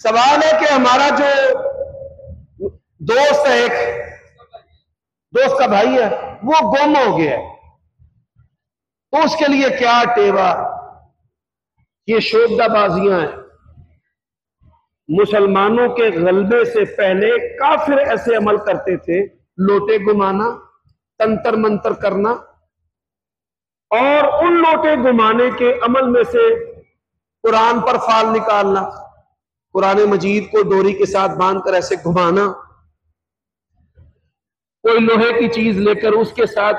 सवाल है कि हमारा जो दोस्त है, एक दोस्त का भाई है, वो गुम हो गया है, तो उसके लिए क्या टेवा? ये शोबदाबाजियां हैं। मुसलमानों के गलबे से पहले काफिर ऐसे अमल करते थे, लोटे घुमाना, तंत्र मंत्र करना, और उन लोटे घुमाने के अमल में से कुरान पर फाल निकालना, कुरान मजीद को डोरी के साथ बांधकर ऐसे घुमाना, कोई लोहे की चीज लेकर उसके साथ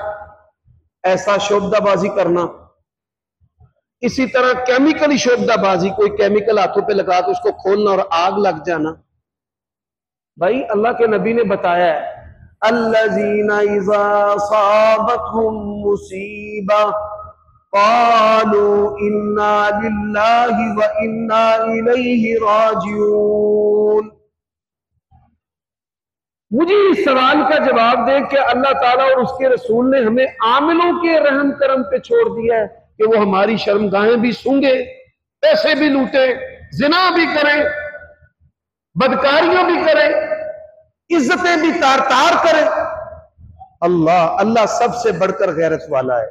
ऐसा शोबदाबाजी करना। इसी तरह केमिकली शोबदाबाजी, कोई केमिकल हाथों पे लगा के उसको खोलना और आग लग जाना। भाई अल्लाह के नबी ने बताया है, अल्लज़ीना इज़ा असाबतहुम मुसीबा क़ालू इन्ना लिल्लाहि व इन्ना इलैहि राजिऊन। मुझे इस सवाल का जवाब दे कि अल्लाह ताला और उसके रसूल ने हमें आमिलों के रहम करम पे छोड़ दिया है कि वो हमारी शर्मगाहें भी सूंघे, पैसे भी लूटे, जिना भी करें, बदकारियां भी करें, इज्जतें भी तार तार करें। अल्लाह सबसे बढ़कर गैरत वाला है,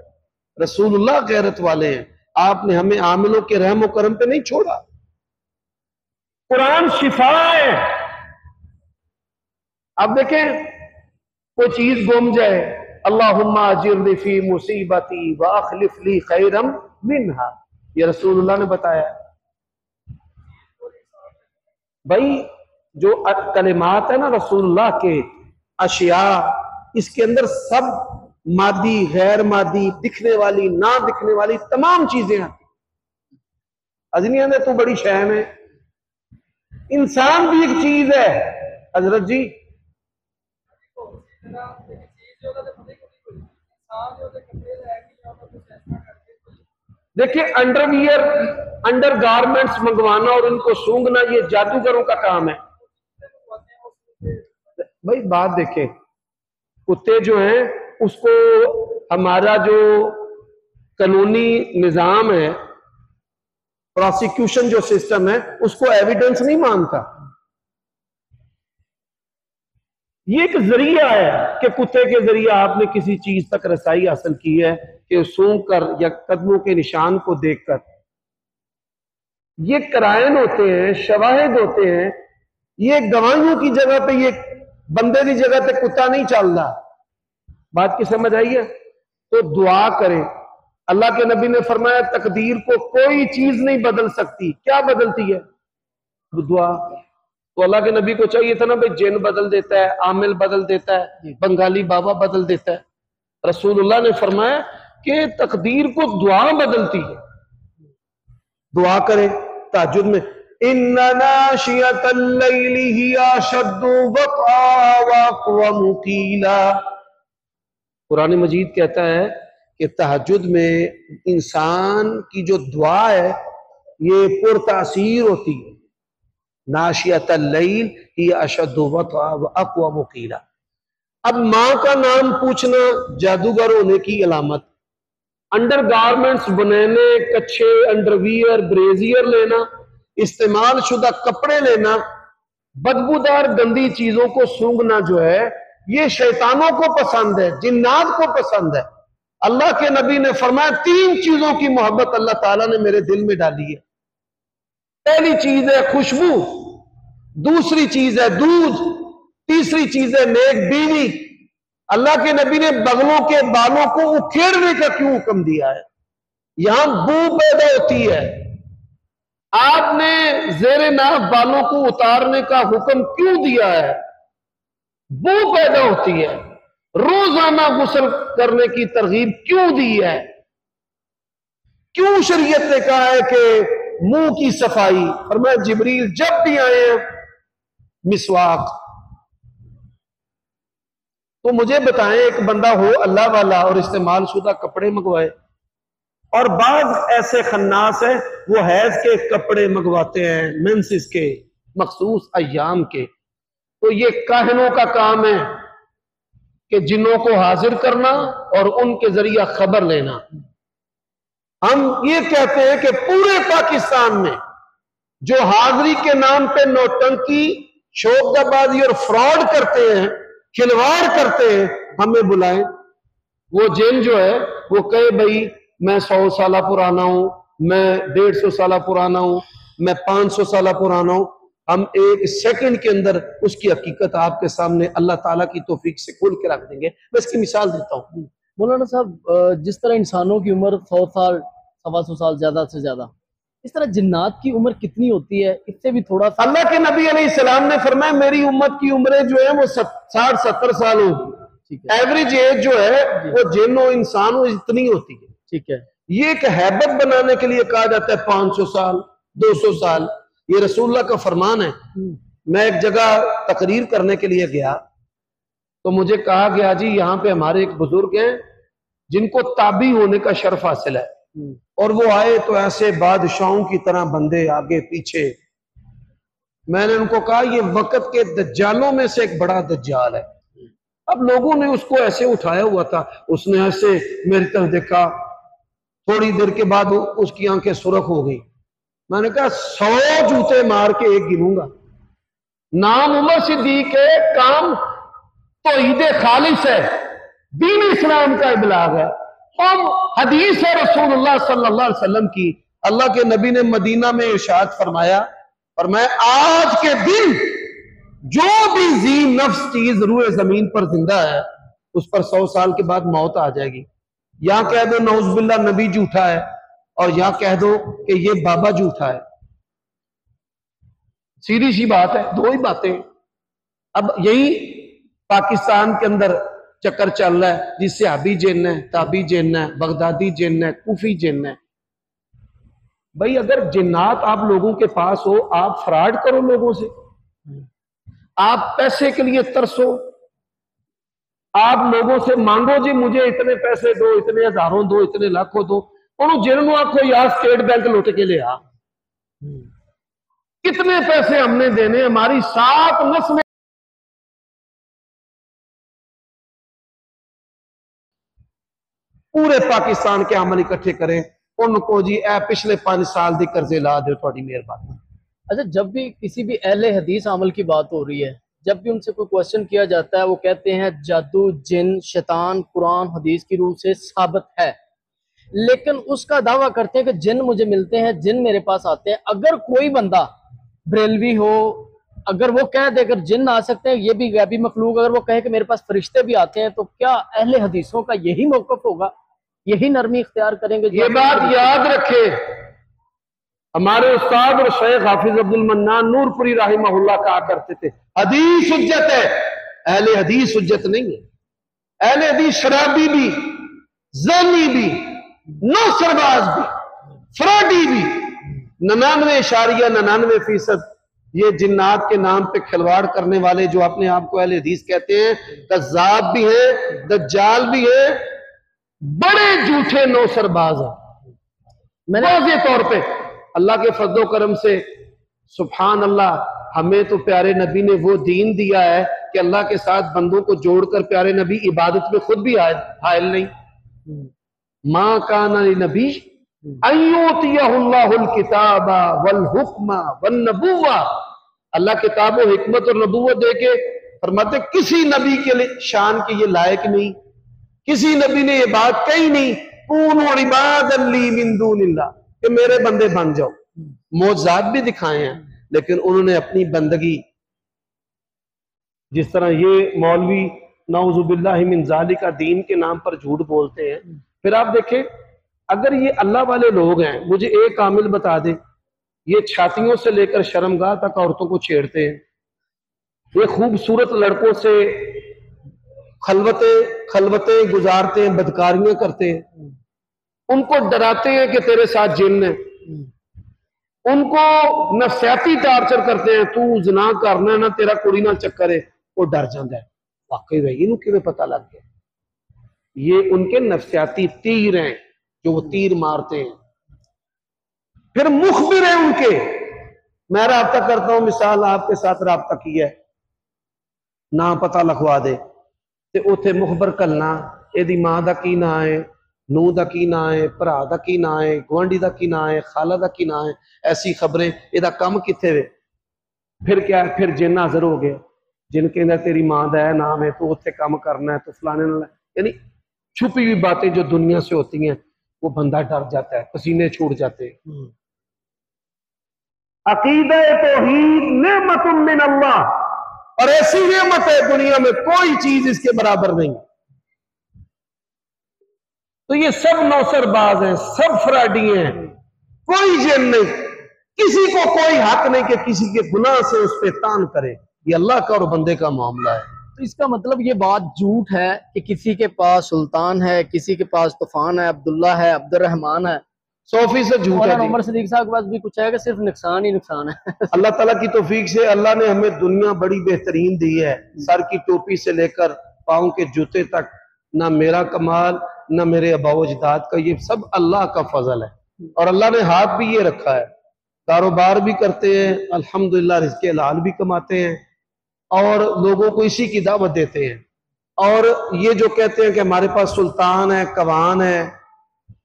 रसूलुल्लाह गैरत वाले हैं। आपने हमें आमिलों के रहम करम पे नहीं छोड़ा। कुरान शिफा है। अब देखें, कोई चीज गुम जाए, अल्लाहुम्मा अजिरनी फी मुसीबती व अखलिफ ली खैरम मिनहा, ये रसूलुल्लाह ने बताया। भाई जो कलिमात है ना रसूलुल्लाह के, अशिया, इसके अंदर सब मादी, गैर मादी, दिखने वाली, ना दिखने वाली तमाम चीजें हैं। अजनिया ने तो बड़ी शहम है। इंसान भी एक चीज है हजरत जी। देखिए, अंडरवियर, अंडर गारमेंट्स मंगवाना और उनको सूंघना, ये जादूगरों का काम है। भाई बात देखें, कुत्ते जो हैं उसको हमारा जो कानूनी निजाम है, प्रोसिक्यूशन जो सिस्टम है, उसको एविडेंस नहीं मानता। ये एक जरिया है कि कुत्ते के जरिए आपने किसी चीज तक रसाई हासिल की है, कि सूंघ कर या कदमों के निशान को देखकर। ये करायन होते हैं, शवाहिद होते हैं, ये गवाहियों की जगह पे, ये बंदे की जगह पे कुत्ता नहीं चल रहा। बात की समझ आई है? तो दुआ करें। अल्लाह के नबी ने फरमाया, तकदीर को कोई चीज नहीं बदल सकती। क्या बदलती है? दुआ। तो अल्लाह के नबी को चाहिए था ना भाई, जिन बदल देता है, आमिल बदल देता है, बंगाली बाबा बदल देता है। रसूलुल्लाह ने फरमाया कि तकदीर को दुआ बदलती है। दुआ करें ताजुद में, इन्ना नाशियतल लैली हिया अशद्दु वक़आ व अक़वमु क़ीला। कुरान मजीद कहता है कि तहज्जुद में इंसान की जो दुआ है ये पुरतासीर होती है। नाशियतल लैल हिया अशद्दु वक़आ व अक़वमु क़ीला। अब मां का नाम पूछना जादूगर होने की अलामत, अंडर गारमेंट्स बनाने, कच्छे, अंडरवियर, ब्रेजियर लेना, इस्तेमाल शुदा कपड़े लेना, बदबूदार गंदी चीजों को सूंघना जो है, ये शैतानों को पसंद है, जिन्नात को पसंद है। अल्लाह के नबी ने फरमाया, 3 चीजों की मोहब्बत अल्लाह ताला ने मेरे दिल में डाली है। पहली चीज है खुशबू, दूसरी चीज है दूध, तीसरी चीज है नेक बीवी। अल्लाह के नबी ने बगलों के बालों को उखेड़ने का क्यों हुक्म दिया है? यहां बू पैदा होती है। आपने जेरे नाफ बालों को उतारने का हुक्म क्यों दिया है? बू पैदा होती है। रोजाना गुस्ल करने की तरगीब क्यों दी है? क्यों शरीयत ने कहा है कि मुंह की सफाई? और मैं जिब्रील जब भी आए मिसवाक। तो मुझे बताएं, एक बंदा हो अल्लाह वाला और इस्तेमाल शुदा कपड़े मंगवाए, और बाद ऐसे खन्नास है वो हैज के कपड़े मंगवाते हैं मेंसिस के मखसूस अय्याम के। तो ये काहिनों का काम है कि जिन्नों को हाजिर करना और उनके जरिए खबर लेना। हम ये कहते हैं कि पूरे पाकिस्तान में जो हाजिरी के नाम पे नौटंकी, शोबदाबाजी और फ्रॉड करते हैं, खिलवाड़ करते हैं, हमें बुलाएं। वो जिन जो है वो कहे भाई मैं 100 साल पुराना हूं, मैं 150 साल पुराना हूं, मैं 500 साल पुराना हूं, हम एक सेकंड के अंदर उसकी हकीकत आपके सामने अल्लाह ताला की तौफीक से खोल के रख देंगे। मैं इसकी मिसाल देता हूँ। मौलाना साहब, जिस तरह इंसानों की उम्र 100 साल, 125 साल ज्यादा से ज्यादा, इस तरह जिन्नात की उम्र कितनी होती है? इससे भी थोड़ा सा। अल्लाह के नबी अलैहिस्सलाम ने फरमाया मेरी उम्मत की उम्रें जो है वो 60-70 साल होगी। एवरेज एज जो है वो जिन हो इंसान हो इतनी होती है। ठीक है। ये एक हैबिट बनाने के लिए कहा जाता है 500 साल, 200 साल, ये रसूलुल्लाह का फरमान है। मैं एक जगह तकरीर करने के लिए गया तो मुझे कहा गया जी यहाँ पे हमारे एक बुजुर्ग हैं जिनको ताबी होने का शर्फ हासिल है, और वो आए तो ऐसे बादशाहों की तरह बंदे आगे पीछे। मैंने उनको कहा ये वक्त के दज्जालों में से एक बड़ा दज्जाल है। अब लोगों ने उसको ऐसे उठाया हुआ था, उसने ऐसे मेरी तरफ देखा, थोड़ी देर के बाद उसकी आंखें सुर्ख हो गई। मैंने कहा 100 जूते मार के एक गिनूंगा। नाम उमर सिद्दीक है, काम तौहीद खालिस है, दीन इस्लाम का इबलाग है, हम हदीस है रसूलुल्लाह सल्लल्लाहु अलैहि वसल्लम की। अल्लाह के नबी ने मदीना में इरशाद फरमाया, और मैं आज के दिन जो भी जी नफ्स चीज रूए जमीन पर जिंदा है उस पर 100 साल के बाद मौत आ जाएगी। या कह दो नौजुबिल्लाह नबी झूठा है, और या कह दो कि ये बाबा झूठा है। सीधी सी बात है, दो ही बातें। अब यही पाकिस्तान के अंदर चक्कर चल रहा है, जिससे हाबी जिन है, ताबी जिन है, बगदादी जिन है, कूफी जिन है। भाई अगर जिन्नात आप लोगों के पास हो, आप फ्रॉड करो लोगों से, आप पैसे के लिए तरसो, आप लोगों से मांगो जी मुझे इतने पैसे दो, इतने हजारों दो, इतने लाखों दो, और जिन्होंने आखो यार स्टेट बैंक लुट के ले आ, कितने पैसे हमने देने, हमारी 7 नस्लें पूरे पाकिस्तान के अमल इकट्ठे करें, उनको जी ए पिछले 5 साल के कर्जे ला दो, थोड़ी मेहरबानी। अच्छा, जब भी किसी भी अहले हदीस अमल की बात हो रही है, जब भी उनसे कोई क्वेश्चन किया जाता है, वो कहते हैं जादू, जिन, शैतान कुरान हदीस की रूह से साबित है, लेकिन उसका दावा करते हैं कि जिन मुझे मिलते हैं, जिन मेरे पास आते हैं। अगर कोई बंदा बरेलवी हो, अगर वो कह दे अगर जिन आ सकते हैं, ये भी गैबी मखलूक, अगर वो कहे कि मेरे पास फरिश्ते भी आते हैं, तो क्या अहले हदीसों का यही मौकफ होगा, यही नरमी इख्तियार करेंगे? ये बात याद रखे, हमारे उस्ताद और शेख हाफिज अब्दुल मन्नान नूरपुरी राहिमहुल्लाह कहा करते थे हदीस हुज्जत है, अहले हदीस हुज्जत नहीं है। अहले हदीस शराबी भी, ज़ानी भी, नौसरबाज भी, फ्रॉडी भी, 99.99% ये जिन्नात के नाम पे खिलवाड़ करने वाले जो अपने आप को अहले हदीस कहते हैं, कज़्ज़ाब भी है, दज्जाल भी है, बड़े झूठे नौसरबाज हैं। मैंने वाज़े तौर पे अल्लाह के फज़्ल करम से सुभान अल्लाह, हमें तो प्यारे नबी ने वो दीन दिया है कि अल्लाह के साथ बंदों को जोड़कर प्यारे नबी इबादत में खुद भी हायल नहीं। माँ काना नबी अय्युतियहुल्लाहुल किताबा वल हुक्मा वन नबुव्वा, अल्लाह किताब और हिकमत और नबूवत देके फरमाते किसी नबी के लिए शान की ये लायक नहीं, किसी नबी ने ये बात कही नहीं, कूनू इबादन ली मिन दूनिल्लाह, कि मेरे बंदे बन जाओ। मौजज़ात भी दिखाए हैं, लेकिन उन्होंने अपनी बंदगी, जिस तरह ये मौलवी नाउज़ुबिल्लाहि मिन ज़ालिका दीन के नाम पर झूठ बोलते हैं। फिर आप देखें, अगर ये अल्लाह वाले लोग हैं, मुझे एक कामिल बता दे, ये छातियों से लेकर शर्मगाह तक औरतों को छेड़ते हैं, ये खूबसूरत लड़कों से खलवते गुजारते हैं, बदकारियां करते हैं, उनको डराते हैं कि तेरे साथ जिन्न है, उनको नफसियाती टार्चर करते हैं, तू ज़िना करना ना, तेरा कुड़ी ना चक्कर है, वो डर जाता है। वाकई भाई इन्हों किवें पता लग गया, ये उनके नफसियाती तीर हैं जो वो तीर मारते हैं। फिर मुखबिर है उनके, मैं राब्ता करता हूं, मिसाल आपके साथ राब्ता किया है, ना पता लिखवा दे ते उथे मुखबर कलना, एदी मां दा की ना है, नूह दा की ना है, भरा दा की ना है, गुआंढी दा की ना है, खाला दा की ना है, ऐसी खबरें, एदा कम किथे वे। फिर क्या है, फिर जिन हाजिर हो गए, जिन कहता तेरी मां का है नाम है, तू उत्थे काम करना है, तो फलाने नाल, यानी छुपी हुई बातें जो दुनिया से होती हैं, वो बंदा डर जाता है, पसीने छूट जाते हैं। अकीदा तौहीद नेमतुम मिन अल्लाह, और ऐसी नेमत है दुनिया में कोई चीज इसके बराबर नहीं। तो ये सब नौसरबाज हैं, सब फराडी हैं, कोई जिन नहीं, किसी को कोई हक नहीं कि किसी के गुनाह से उस पर तान करे। ये अल्लाह का और बंदे का मामला है। तो इसका मतलब ये बात झूठ है कि किसी के पास सुल्तान है, किसी के पास तूफान है, अब्दुल्ला है, अब्दुर्रहमान है। 100% झूठ है। उमर सदीक साहब के पास भी कुछ है कि सिर्फ नुकसान ही नुकसान है। अल्लाह ताला की तौफीक से अल्लाह ने हमें दुनिया बड़ी बेहतरीन दी है, सर की टोपी से लेकर पाँव के जूते तक, ना मेरा कमाल ना मेरे अबाव अजदाद का, ये सब अल्लाह का फजल है। और अल्लाह ने हाथ भी ये रखा है, कारोबार भी करते हैं, अल्हम्दुलिल्लाह रिज़्क़े हलाल भी कमाते हैं, और लोगों को इसी की दावत देते हैं। और ये जो कहते हैं कि हमारे पास सुल्तान है, कवान है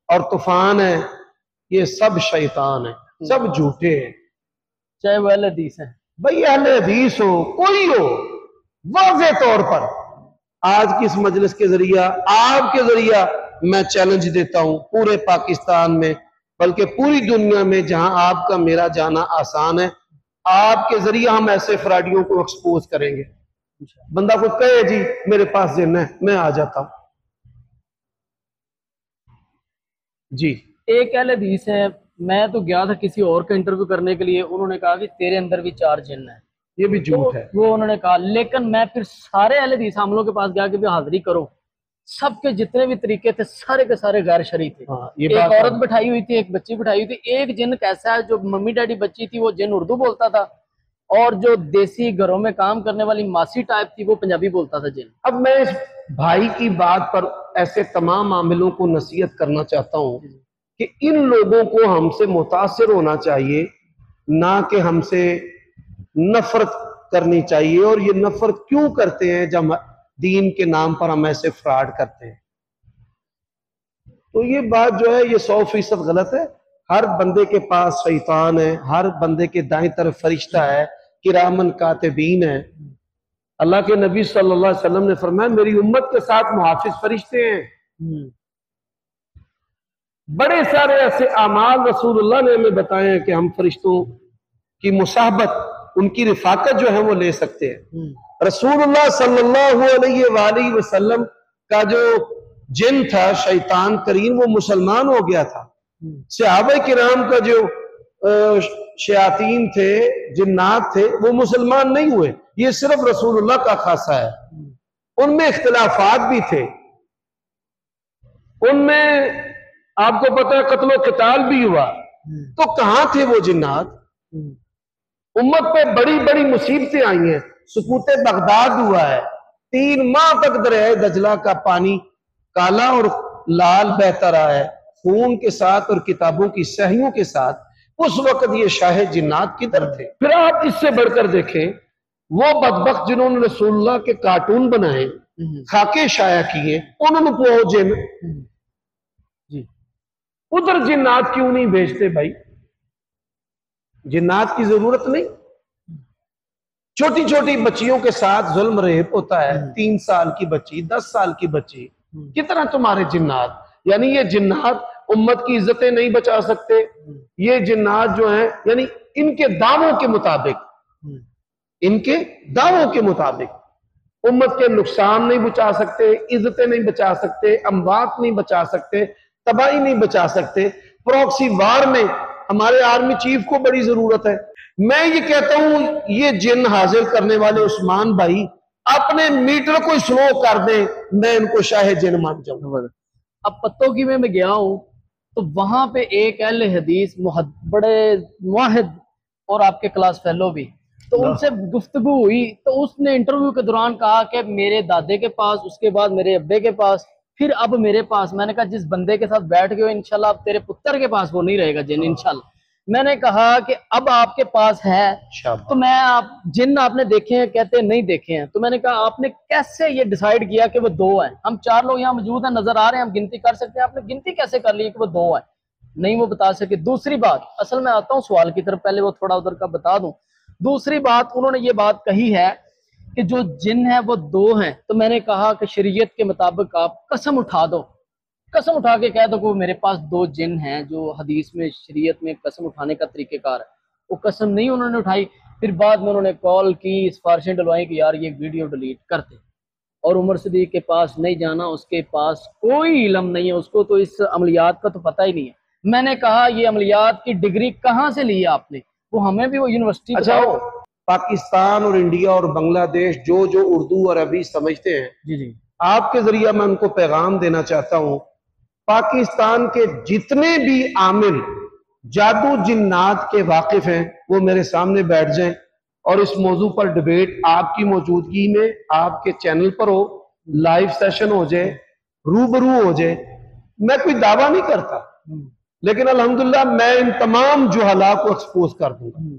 और तूफान है, ये सब शैतान है, सब झूठे हैं, चाहे वो अहले हदीस है। भाई अहले हदीस हो, कोई हो, वाज़े तौर पर आज की इस मजलिस के जरिया, आपके जरिया मैं चैलेंज देता हूं पूरे पाकिस्तान में, बल्कि पूरी दुनिया में जहां आपका मेरा जाना आसान है, आपके जरिए हम ऐसे फ्रॉडियों को एक्सपोज करेंगे। बंदा को कहे जी मेरे पास जिन है, मैं आ जाता हूं जी। एक अहले हदीस है, मैं तो गया था किसी और का इंटरव्यू करने के लिए, उन्होंने कहा कि तेरे अंदर भी 4 जिन्न है। ये भी झूठ है। वो उन्होंने कहा, लेकिन मैं फिर सारे अहले हदीस आमलों के पास गया कि भी हाजिरी करो, सबके जितने भी तरीके थे सारे के सारे गैर शरई थे। ये एक बात औरत बैठाई हुई थी, एक बच्ची बैठाई हुई थी। एक जिन कैसा है, जो मम्मी डैडी बच्ची थी वो जिन उर्दू बोलता था, और जो देसी घरों में काम करने वाली मासी टाइप थी वो पंजाबी बोलता था जिन। अब मैं इस भाई की बात पर ऐसे तमाम मामलों को नसीहत करना चाहता हूं कि इन लोगों को हमसे मुतासिर होना चाहिए, ना कि हमसे नफरत करनी चाहिए। और ये नफरत क्यों करते हैं जब दीन के नाम पर हम ऐसे फ्रॉड करते हैं? तो ये बात जो है ये 100% गलत है। हर बंदे के पास शैतान है, हर बंदे के दाएं तरफ फरिश्ता है, किरामन कातिबीन है। अल्लाह के नबी सल्लल्लाहु अलैहि वसल्लम ने फरमाया मेरी उम्मत के साथ मुहाफिज फरिश्ते हैं। बड़े सारे ऐसे अमाल रसूलुल्लाह ने हमें बताए हैं कि हम फरिश्तों की मुसाहबत, उनकी रिफाकत जो है वो ले सकते हैं। रसूलुल्लाह सल्लल्लाहु अलैहि वसल्लम का जो जिन था शैतान करीम, वो मुसलमान हो गया था। सहाबा किराम का जो शयातीन थे, जिन्नात थे, वो मुसलमान नहीं हुए। ये सिर्फ रसूलुल्लाह का खासा है। उनमें इख्तिलाफात भी थे, उनमें आपको पता है कत्लो क़िताल भी हुआ। तो कहां थे वो जिन्नात? उम्मत पे बड़ी बड़ी मुसीबतें आई हैं, सुकूते बगदाद हुआ है, 3 माह तक दरिया दजला का पानी काला और लाल बहता रहा है, खून के साथ और किताबों की स्याहियों के साथ। उस वक्त ये शाह जिन्नात किधर थे? फिर आप इससे बढ़कर देखें, वो बदबख्त जिन्होंने रसूलुल्लाह के कार्टून बनाए, खाके शाया किए, उन्होंने वो जिन जी उधर जिन्नात क्यों नहीं भेजते भाई? जिन्नात की जरूरत नहीं। छोटी छोटी बच्चियों के साथ जुल्म रेप होता है, 3 साल की बच्ची, 10 साल की बच्ची, कितना तुम्हारे जिन्नात? यानी ये जिन्नात उम्मत की इज्जतें नहीं बचा सकते। ये जिन्नात जो हैं, यानी इनके दावों के मुताबिक, इनके दावों के मुताबिक उम्मत के नुकसान नहीं बचा सकते, इज्जतें नहीं बचा सकते, अमवात नहीं बचा सकते, तबाही नहीं बचा सकते। प्रॉक्सी वार में हमारे आर्मी चीफ को बड़ी जरूरत है। मैं ये कहता हूं, ये जिन हाजिर करने वाले उस्मान भाई अपने मीटर को स्लो कर दें, मैं इनको शाह जिन मान जाऊंगा। अब पत्तों की में मैं गया हूं तो वहां पे एक अहले हदीस बड़े मुआहिद और आपके क्लास फेलो भी, तो उनसे गुफ्तगू हुई, तो उसने इंटरव्यू के दौरान कहा कि मेरे दादे के पास, उसके बाद मेरे अब्बे के पास, फिर अब मेरे पास। मैंने कहा जिस बंदे के साथ बैठ गए इंशाल्लाह अब तेरे पुत्र के पास वो नहीं रहेगा जिन इंशाल्लाह। मैंने कहा कि अब आपके पास है तो मैं आप जिन आपने देखे हैं, कहते हैं नहीं देखे हैं, तो मैंने कहा आपने कैसे ये डिसाइड किया कि वो 2 हैं? हम 4 लोग यहाँ मौजूद हैं, नजर आ रहे हैं, हम गिनती कर सकते हैं, आपने गिनती कैसे कर ली कि वो 2 हैं? नहीं वो बता सके। दूसरी बात, असल में आता हूँ सवाल की तरफ, पहले वो थोड़ा उधर का बता दूं। दूसरी बात, उन्होंने ये बात कही है कि जो जिन है वो 2 हैं, तो मैंने कहा कि शरीयत के मुताबिक आप कसम उठा दो, कसम उठा के कह दो कि मेरे पास 2 जिन हैं, जो हदीस में शरीयत में कसम उठाने का तरीकेकार है। वो कसम नहीं उन्होंने उठाई। फिर बाद में उन्होंने कॉल की, सिफारिशें डलवाई कि यार ये वीडियो डिलीट करते, और उमर सिद्दीक के पास नहीं जाना, उसके पास कोई इल्म नहीं है, उसको तो इस अमलियात का तो पता ही नहीं है। मैंने कहा ये अमलियात की डिग्री कहाँ से ली है आपने? वो हमें भी वो यूनिवर्सिटी बताओ। पाकिस्तान और इंडिया और बांग्लादेश जो जो उर्दू और अरबी समझते हैं, जी जी, आपके जरिए मैं उनको पैगाम देना चाहता हूं, पाकिस्तान के जितने भी आमिल जादू जिन्नात के वाकिफ हैं वो मेरे सामने बैठ जाएं और इस मौजू पर डिबेट आपकी मौजूदगी में आपके चैनल पर हो, लाइव सेशन हो जाए, रूबरू हो जाए। मैं कोई दावा नहीं करता, लेकिन अल्हम्दुलिल्लाह मैं इन तमाम जुहला को एक्सपोज कर दूंगा।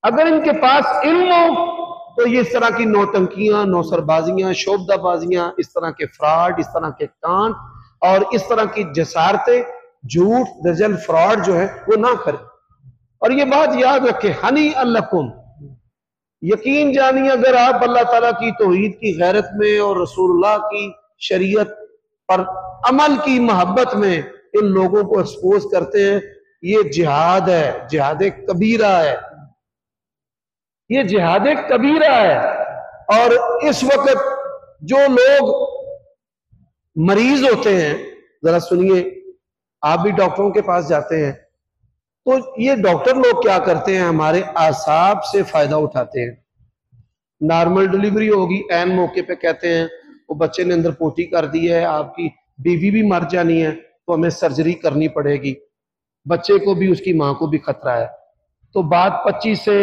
अगर इनके पास इल्म हो तो ये इस तरह की नौटंकियां, नौसरबाजियां, शोबदाबाजियां, इस तरह के फ्रॉड, इस तरह के कांड और इस तरह की जसारतें, झूठ, दजल, फ्रॉड जो है वो ना करें। और ये बात याद रखें, हनी अल्लकुम, यकीन जानिए अगर आप अल्लाह ताला की तौहीद की गैरत में और रसूलुल्लाह की शरीयत पर अमल की मोहब्बत में इन लोगों को एक्सपोज करते हैं, ये जिहाद है, जिहाद कबीरा है, ये जिहाद कबीरा है। और इस वक्त जो लोग मरीज होते हैं, जरा सुनिए, आप भी डॉक्टरों के पास जाते हैं, तो ये डॉक्टर लोग क्या करते हैं, हमारे आसाब से फायदा उठाते हैं। नॉर्मल डिलीवरी होगी, एन मौके पे कहते हैं वो बच्चे ने अंदर पोटी कर दी है, आपकी बीवी भी मर जानी है, तो हमें सर्जरी करनी पड़ेगी, बच्चे को भी उसकी मां को भी खतरा है। तो बात 25 से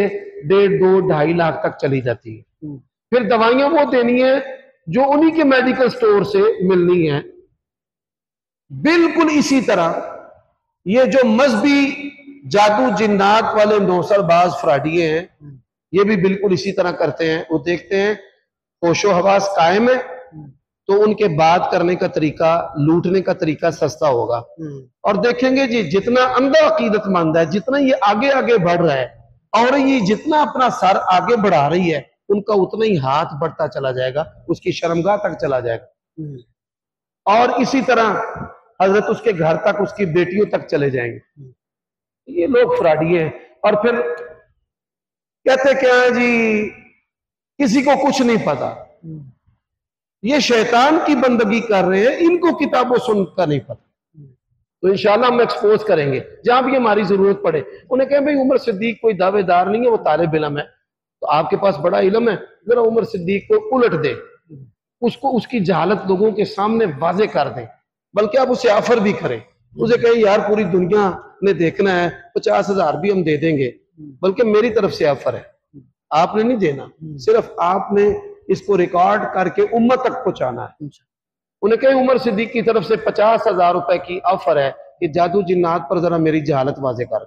1.5, 2, 2.5 लाख तक चली जाती है। फिर दवाइयां वो देनी है जो उन्हीं के मेडिकल स्टोर से मिलनी है। बिल्कुल इसी तरह ये जो मजहबी जादू जिन्नात वाले नौसरबाज फ्राडिये हैं, ये भी बिल्कुल इसी तरह करते हैं। वो देखते हैं होशो हवास कायम है तो उनके बात करने का तरीका, लूटने का तरीका सस्ता होगा। और देखेंगे जी जितना अंधा अकीदतमंद है, जितना ये आगे आगे बढ़ रहा है और ये जितना अपना सर आगे बढ़ा रही है, उनका उतना ही हाथ बढ़ता चला जाएगा, उसकी शर्मगाह तक चला जाएगा। और इसी तरह हजरत उसके घर तक, उसकी बेटियों तक चले जाएंगे। ये लोग फ्राडिये हैं। और फिर कहते क्या है जी, किसी को कुछ नहीं पता, ये शैतान की बंदगी कर रहे हैं, इनको किताबों सुनकर नहीं पता। तो इंशाल्लाह हम एक्सपोज करेंगे जहां भी हमारी जरूरत पड़े। उन्हें कहें भाई उमर सिद्दीक कोई दावेदार नहीं है, वो तालिब इल्म है, तो आपके पास बड़ा इल्म है, जरा उमर सिद्दीक को उलट दे, उसको उसकी जहालत लोगों के सामने वाजे कर दें, बल्कि आप उसे ऑफर भी करें, उसे कहें यार पूरी दुनिया ने देखना है, 50,000 भी हम दे देंगे, बल्कि मेरी तरफ से ऑफर है, आपने नहीं देना, सिर्फ आपने इसको रिकॉर्ड करके उम्मत तक पहुंचाना है। उन्हें कहें उमर सिद्दीक की तरफ से 50,000 रुपए की ऑफर है कि जादू जिन्नात पर जरा मेरी जहालत वाजे कर।